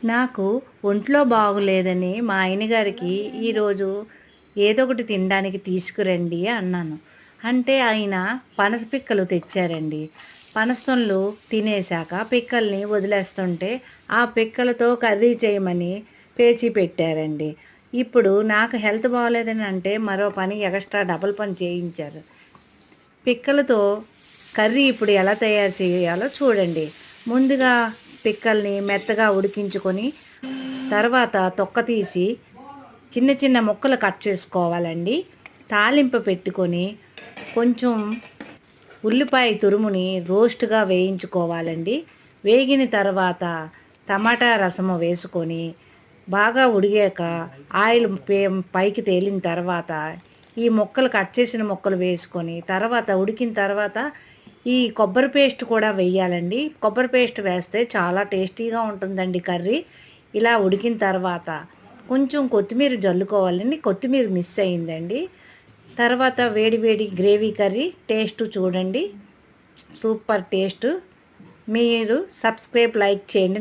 నాకు ఒంట్లో బాగోలేదని మా ఆయనగారికి ఈరోజు ఏదో ఒకటి తినడానికి తీసుకురండి అన్నాను. అంటే ఆయన పనస పిక్కలు తెచ్చారండి. పనసతొనలు తినేసాక పిక్కల్ని వదిలేస్తుంటే, ఆ పిక్కలతో కర్రీ చేయమని పేచీ పెట్టారండి. ఇప్పుడు నాకు హెల్త్ బాగోలేదని అంటే మరో పని ఎక్స్‌ట్రా డబుల్ పని చేయించారు. పిక్కలతో కర్రీ ఇప్పుడు ఎలా తయారు చేయాలో చూడండి. ముందుగా పిక్కల్ని మెత్తగా ఉడికించుకొని, తర్వాత తొక్క తీసి చిన్న చిన్న ముక్కలు కట్ చేసుకోవాలండి. తాలింపు పెట్టుకొని కొంచెం ఉల్లిపాయ తురుముని రోస్ట్‌గా వేయించుకోవాలండి. వేగిన తర్వాత టమాటా రసము వేసుకొని బాగా ఉడిగాక ఆయిల్ పైకి తేలిన తర్వాత ఈ ముక్కలు కట్ చేసిన ముక్కలు వేసుకొని తర్వాత ఉడికిన తర్వాత ఈ కొబ్బరి పేస్ట్ కూడా వేయాలండి. కొబ్బరి పేస్ట్ వేస్తే చాలా టేస్టీగా ఉంటుందండి కర్రీ. ఇలా ఉడికిన తర్వాత కొంచెం కొత్తిమీర జల్లుకోవాలండి. కొత్తిమీర మిస్ అయిందండి. తర్వాత వేడి వేడి గ్రేవీ కర్రీ టేస్ట్ చూడండి. Super taste. మీరు సబ్స్క్రైబ్, లైక్ చేయండి.